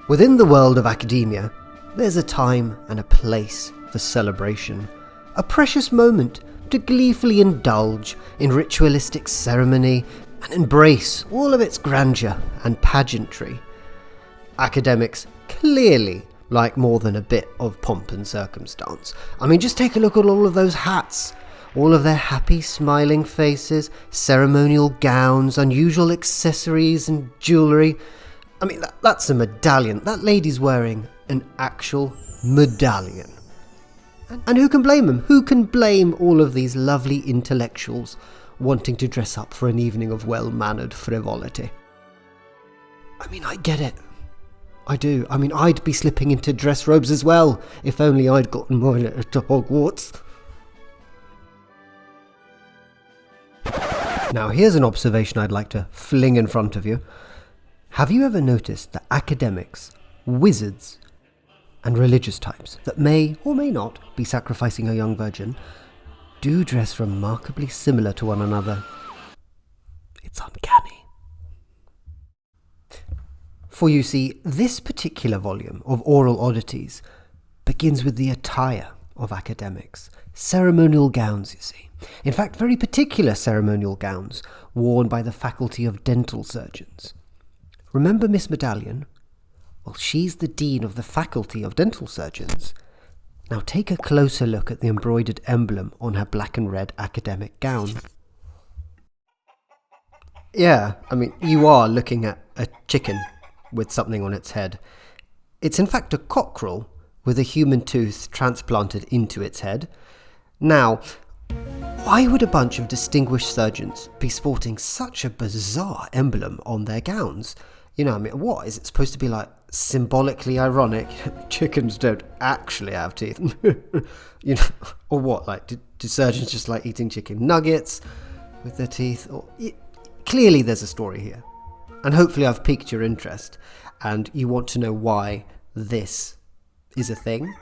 Within the world of academia, there's a time and a place for celebration, a precious moment to gleefully indulge in ritualistic ceremony and embrace all of its grandeur and pageantry. Academics clearly like more than a bit of pomp and circumstance. I mean, just take a look at all of those hats, all of their happy smiling faces, ceremonial gowns, unusual accessories and jewellery. I mean, that's a medallion. That lady's wearing an actual medallion. And who can blame them? Who can blame all of these lovely intellectuals wanting to dress up for an evening of well-mannered frivolity? I mean, I get it. I do. I mean, I'd be slipping into dress robes as well, if only I'd gotten mine at Hogwarts. Now, here's an observation I'd like to fling in front of you. Have you ever noticed that academics, wizards, and religious types that may or may not be sacrificing a young virgin do dress remarkably similar to one another? It's uncanny. For you see, this particular volume of Oral Oddities begins with the attire of academics. Ceremonial gowns, you see. In fact, very particular ceremonial gowns worn by the faculty of dental surgeons. Remember Miss Medallion? Well, she's the dean of the faculty of dental surgeons. Now take a closer look at the embroidered emblem on her black and red academic gown. Yeah, I mean, you are looking at a chicken with something on its head. It's in fact a cockerel with a human tooth transplanted into its head. Now, why would a bunch of distinguished surgeons be sporting such a bizarre emblem on their gowns? You know, I mean, what? Is it supposed to be like symbolically ironic? Chickens don't actually have teeth. You know, or what? Like, do surgeons just like eating chicken nuggets with their teeth? Or clearly there's a story here. And hopefully I've piqued your interest and you want to know why this is a thing.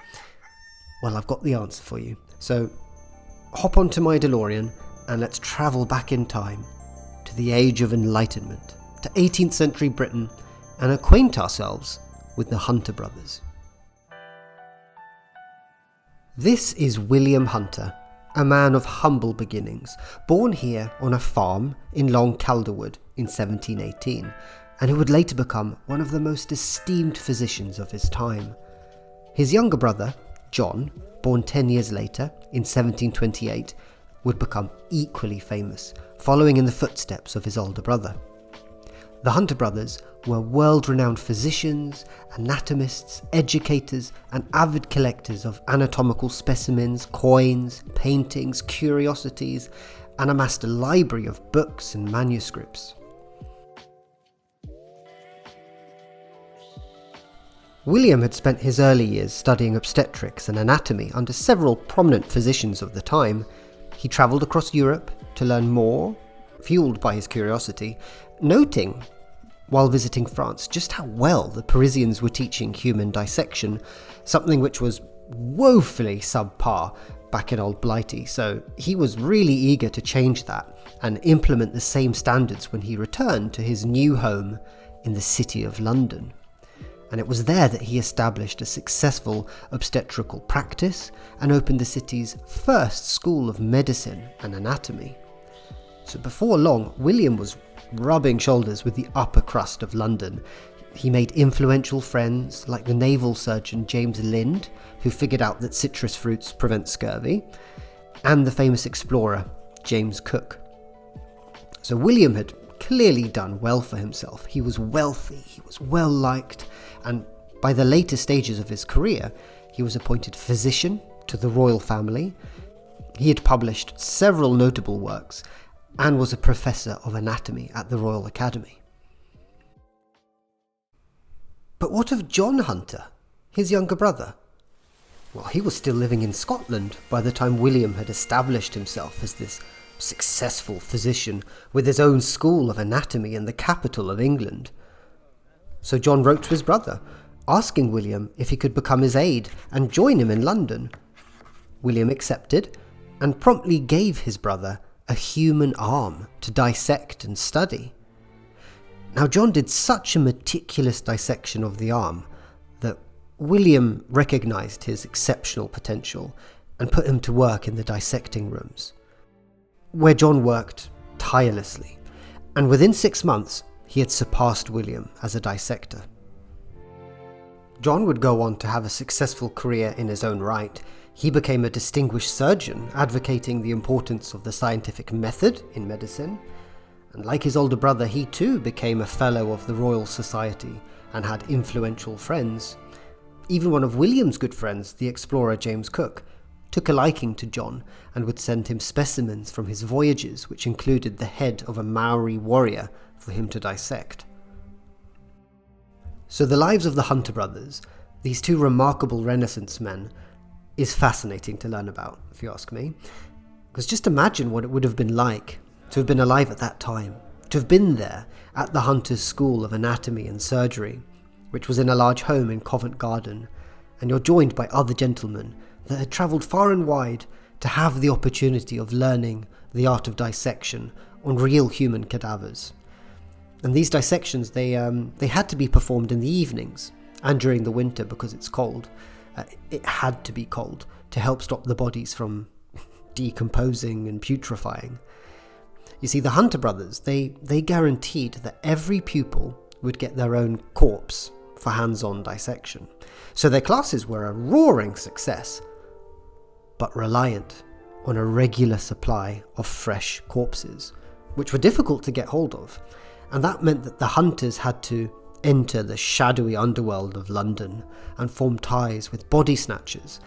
Well, I've got the answer for you. So hop onto my DeLorean and let's travel back in time to the Age of Enlightenment, to 18th century Britain, and acquaint ourselves with the Hunter brothers. This is William Hunter, a man of humble beginnings, born here on a farm in Long Calderwood in 1718, and who would later become one of the most esteemed physicians of his time. His younger brother, John, born 10 years later in 1728, would become equally famous, following in the footsteps of his older brother. The Hunter brothers were world-renowned physicians, anatomists, educators, and avid collectors of anatomical specimens, coins, paintings, curiosities, and amassed a library of books and manuscripts. William had spent his early years studying obstetrics and anatomy under several prominent physicians of the time. He travelled across Europe to learn more, fueled by his curiosity, noting, while visiting France, just how well the Parisians were teaching human dissection, something which was woefully subpar back in old Blighty, so he was really eager to change that and implement the same standards when he returned to his new home in the city of London. And it was there that he established a successful obstetrical practice and opened the city's first school of medicine and anatomy. So before long, William was rubbing shoulders with the upper crust of London. He made influential friends like the naval surgeon James Lind, who figured out that citrus fruits prevent scurvy, and the famous explorer James Cook. So William had clearly done well for himself. He was wealthy, he was well liked, and by the later stages of his career, he was appointed physician to the royal family. He had published several notable works and was a professor of anatomy at the Royal Academy. But what of John Hunter, his younger brother? Well, he was still living in Scotland by the time William had established himself as this successful physician with his own school of anatomy in the capital of England. So John wrote to his brother, asking William if he could become his aide and join him in London. William accepted and promptly gave his brother a human arm to dissect and study. Now, John did such a meticulous dissection of the arm that William recognised his exceptional potential and put him to work in the dissecting rooms, where John worked tirelessly, and within 6 months he had surpassed William as a dissector. John would go on to have a successful career in his own right. He became a distinguished surgeon, advocating the importance of the scientific method in medicine, and like his older brother, he too became a fellow of the Royal Society and had influential friends. Even one of William's good friends, the explorer James Cook, took a liking to John and would send him specimens from his voyages, which included the head of a Maori warrior for him to dissect. So the lives of the Hunter brothers, these two remarkable Renaissance men, is fascinating to learn about, if you ask me. Because just imagine what it would have been like to have been alive at that time, to have been there at the Hunters' School of Anatomy and Surgery, which was in a large home in Covent Garden, and you're joined by other gentlemen that had travelled far and wide to have the opportunity of learning the art of dissection on real human cadavers. And these dissections, they had to be performed in the evenings and during the winter because it's cold. It had to be cold to help stop the bodies from decomposing and putrefying. You see, the Hunter brothers, they guaranteed that every pupil would get their own corpse for hands-on dissection. So their classes were a roaring success, but reliant on a regular supply of fresh corpses, which were difficult to get hold of. And that meant that the hunters had to enter the shadowy underworld of London and form ties with body snatchers.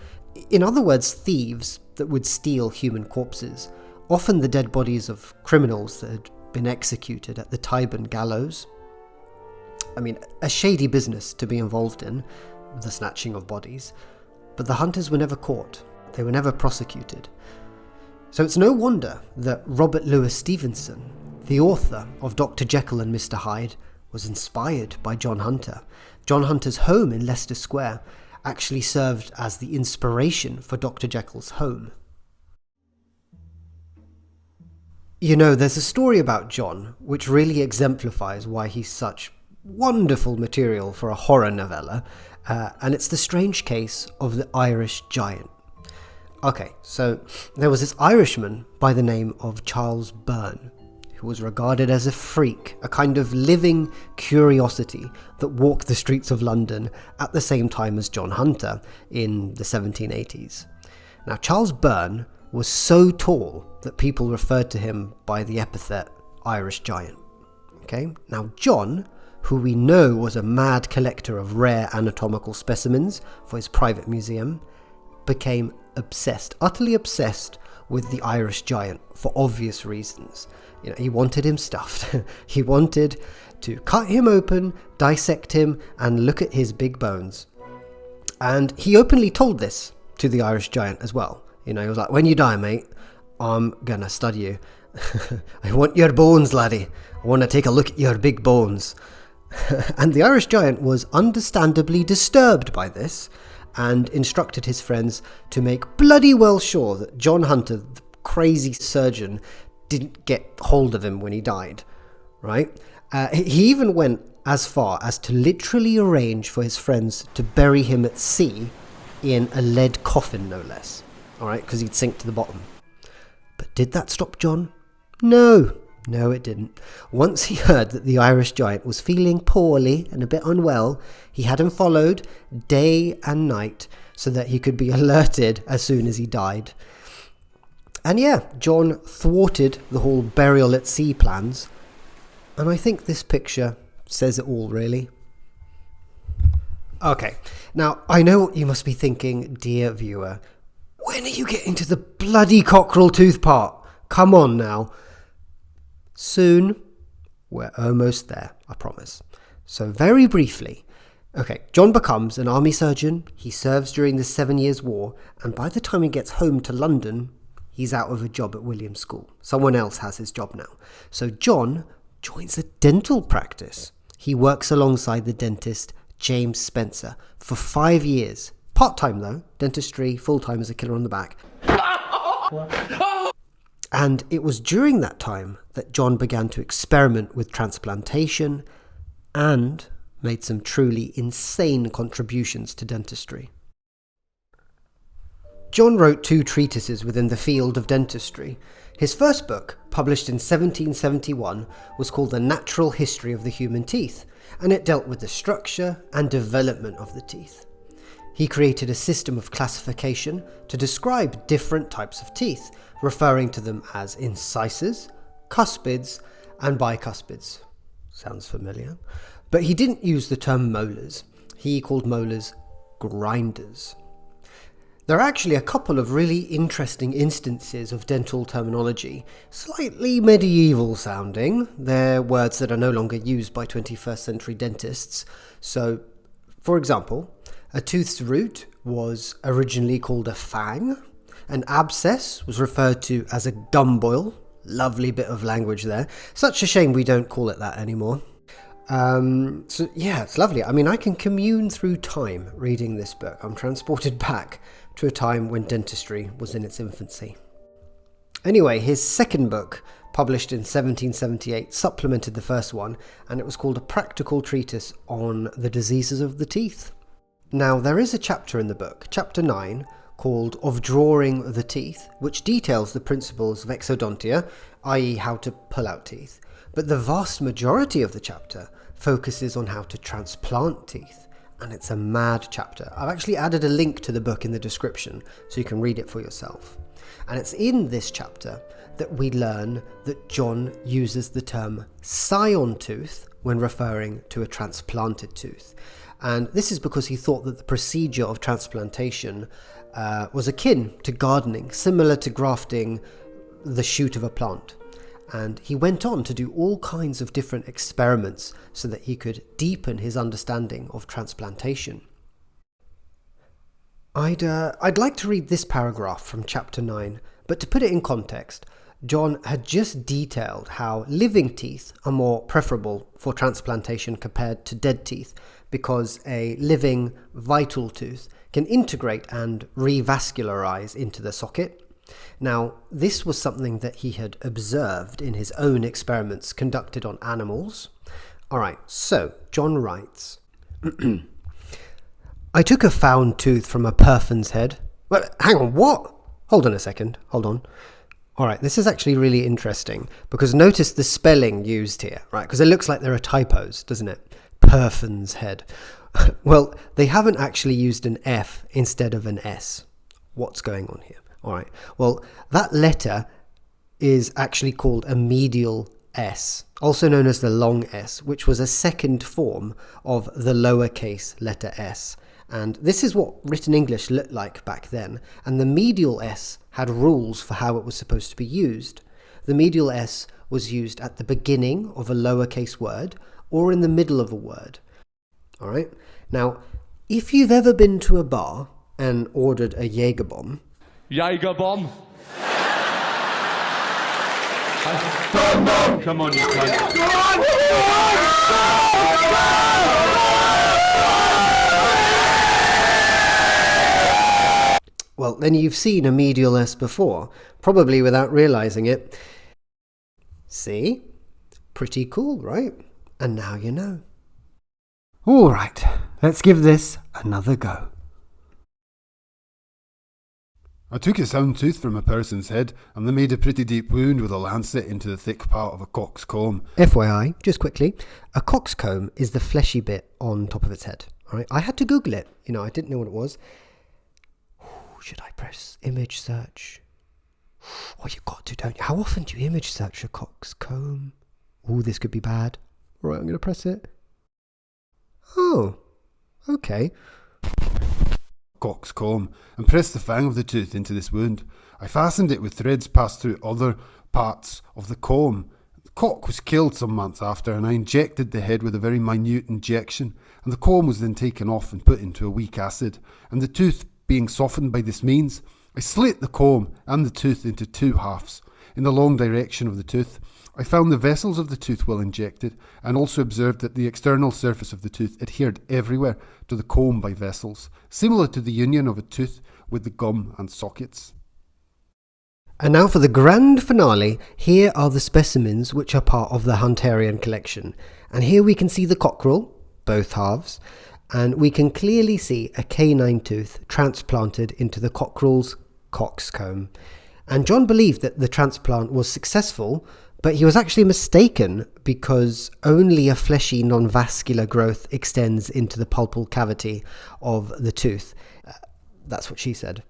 In other words, thieves that would steal human corpses, often the dead bodies of criminals that had been executed at the Tyburn gallows. I mean, a shady business to be involved in, the snatching of bodies, but the hunters were never caught. They were never prosecuted. So it's no wonder that Robert Louis Stevenson, the author of Dr. Jekyll and Mr. Hyde, was inspired by John Hunter. John Hunter's home in Leicester Square actually served as the inspiration for Dr. Jekyll's home. You know, there's a story about John which really exemplifies why he's such wonderful material for a horror novella, and it's the strange case of the Irish giant. Okay, so there was this Irishman by the name of Charles Byrne, who was regarded as a freak, a kind of living curiosity that walked the streets of London at the same time as John Hunter in the 1780s. Now, Charles Byrne was so tall that people referred to him by the epithet Irish giant. Okay, now John, who we know was a mad collector of rare anatomical specimens for his private museum, became obsessed, utterly obsessed with the Irish giant for obvious reasons. You know, he wanted him stuffed. He wanted to cut him open, dissect him, and look at his big bones. And he openly told this to the Irish giant as well. You know, he was like, "When you die, mate, I'm gonna study you. I want your bones, laddie. I want to take a look at your big bones." And the Irish giant was understandably disturbed by this and instructed his friends to make bloody well sure that John Hunter, the crazy surgeon, didn't get hold of him when he died, right? He even went as far as to literally arrange for his friends to bury him at sea in a lead coffin, no less, all right, because he'd sink to the bottom. But did that stop John? No, it didn't. Once he heard that the Irish giant was feeling poorly and a bit unwell, he had him followed day and night so that he could be alerted as soon as he died. And yeah, John thwarted the whole burial at sea plans, and I think this picture says it all, really. Okay, now I know what you must be thinking, dear viewer. When are you getting to the bloody cockerel tooth part? Come on now. Soon. We're almost there, I promise. So very briefly, okay, John becomes an army surgeon. He serves during the 7 Years' War, and by the time he gets home to London, he's out of a job at William's school. Someone else has his job now. So John joins a dental practice. He works alongside the dentist James Spencer for 5 years. Part-time though, dentistry, full-time as a killer on the back. And it was during that time that John began to experiment with transplantation and made some truly insane contributions to dentistry. John wrote 2 treatises within the field of dentistry. His first book, published in 1771, was called The Natural History of the Human Teeth, and it dealt with the structure and development of the teeth. He created a system of classification to describe different types of teeth, referring to them as incisors, cuspids, and bicuspids. Sounds familiar. But he didn't use the term molars. He called molars grinders. There are actually a couple of really interesting instances of dental terminology, slightly medieval sounding. They're words that are no longer used by 21st century dentists. So, for example, a tooth's root was originally called a fang. An abscess was referred to as a gumboil. Lovely bit of language there. Such a shame we don't call it that anymore. So yeah, it's lovely. I mean, I can commune through time reading this book. I'm transported back to a time when dentistry was in its infancy. Anyway, his second book, published in 1778, supplemented the first one, and it was called A Practical Treatise on the Diseases of the Teeth. Now, there is a chapter in the book, chapter 9, called Of Drawing the Teeth, which details the principles of exodontia, i.e. how to pull out teeth. But the vast majority of the chapter focuses on how to transplant teeth, and it's a mad chapter. I've actually added a link to the book in the description so you can read it for yourself. And it's in this chapter that we learn that John uses the term Scion tooth when referring to a transplanted tooth. And this is because he thought that the procedure of transplantation was akin to gardening, similar to grafting the shoot of a plant. And he went on to do all kinds of different experiments so that he could deepen his understanding of transplantation. I'd like to read this paragraph from chapter 9, but to put it in context, John had just detailed how living teeth are more preferable for transplantation compared to dead teeth, because a living, vital tooth can integrate and revascularize into the socket. Now, this was something that he had observed in his own experiments conducted on animals. Alright, so John writes, I took a found tooth from a perfan's head. Well, hang on, what? Hold on a second, hold on. Alright, this is actually really interesting, because notice the spelling used here, right? Because it looks like there are typos, doesn't it? Perfan's head. Well, they haven't actually used an F instead of an S. What's going on here? Alright, well, that letter is actually called a medial S, also known as the long S, which was a second form of the lowercase letter s. And this is what written English looked like back then. And the medial S had rules for how it was supposed to be used. The medial S was used at the beginning of a lowercase word or in the middle of a word. Alright, now, if you've ever been to a bar and ordered a Jaeger bomb, Jaeger-bomb. Come on, you cunt. well, then you've seen a medial S before, probably without realizing it. See? Pretty cool, right? And now you know. Alright, let's give this another go. I took a sound tooth from a person's head, and they made a pretty deep wound with a lancet into the thick part of a cockscomb. FYI, just quickly, a cockscomb is the fleshy bit on top of its head. All right, I had to Google it. I didn't know what it was. Should I press image search? Oh, you got to, don't you? How often do you image search a cockscomb? Oh, this could be bad. All right, I'm going to press it. Oh, okay. Cockscomb, and pressed the fang of the tooth into this wound. I fastened it with threads passed through other parts of the comb. The cock was killed some months after, and I injected the head with a very minute injection, and the comb was then taken off and put into a weak acid, and the tooth being softened by this means, I slit the comb and the tooth into 2 halves. In the long direction of the tooth, I found the vessels of the tooth well injected, and also observed that the external surface of the tooth adhered everywhere to the comb by vessels, similar to the union of a tooth with the gum and sockets. And now for the grand finale, here are the specimens which are part of the Hunterian collection. And here we can see the cockerel, both halves, and we can clearly see a canine tooth transplanted into the cockerel's cockscomb. And John believed that the transplant was successful, but he was actually mistaken because only a fleshy non-vascular growth extends into the pulpal cavity of the tooth. That's what she said.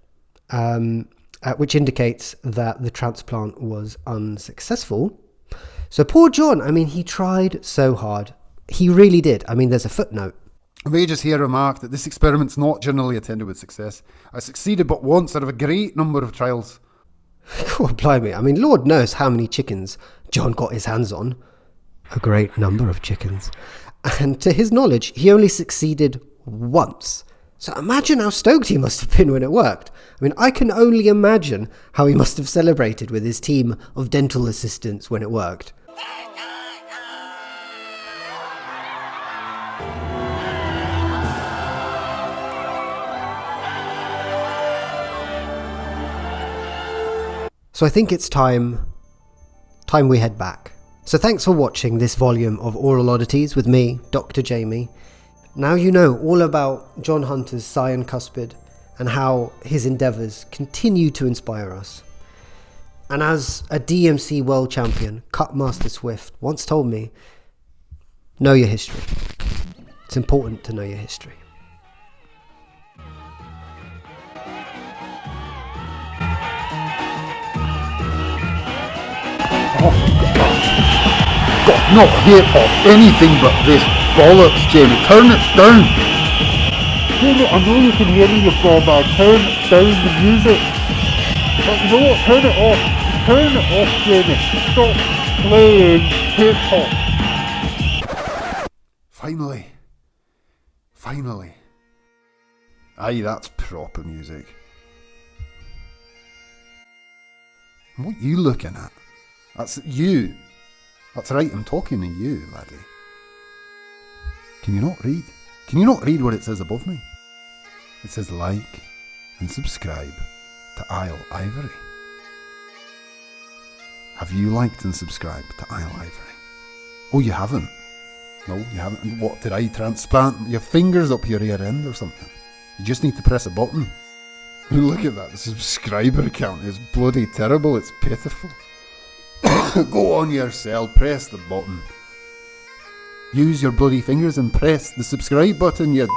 Which indicates that the transplant was unsuccessful. So poor John, I mean, he tried so hard. He really did. I mean, there's a footnote. I may just here remark that this experiment's not generally attended with success. I succeeded but once out of a great number of trials. God blimey, I mean, Lord knows how many chickens John got his hands on. A great number of chickens. And to his knowledge, he only succeeded once. So imagine how stoked he must have been when it worked. I mean, I can only imagine how he must have celebrated with his team of dental assistants when it worked. So I think it's time we head back. So thanks for watching this volume of Oral Oddities with me, Dr. Jamie. Now you know all about John Hunter's Scion Cuspid and how his endeavours continue to inspire us. And as a DMC world champion, Cutmaster Swift once told me, know your history. It's important to know your history. God, not hip hop, anything but this bollocks, Jamie. Turn it down. Jamie, I know you can hear me, you ball, turn down the music. But you know what? Turn it off. Turn it off, Jamie. Stop playing hip hop. Finally. Aye, that's proper music. What are you looking at? That's you. That's right, I'm talking to you, laddie. Can you not read? Can you not read what it says above me? It says like and subscribe to Isle Ivory. Have you liked and subscribed to Isle Ivory? Oh, you haven't? No, you haven't. What, did I transplant your fingers up your ear end or something? You just need to press a button. Look at that, the subscriber count is bloody terrible, it's pitiful. Go on your cell, press the button. Use your bloody fingers and press the subscribe button, you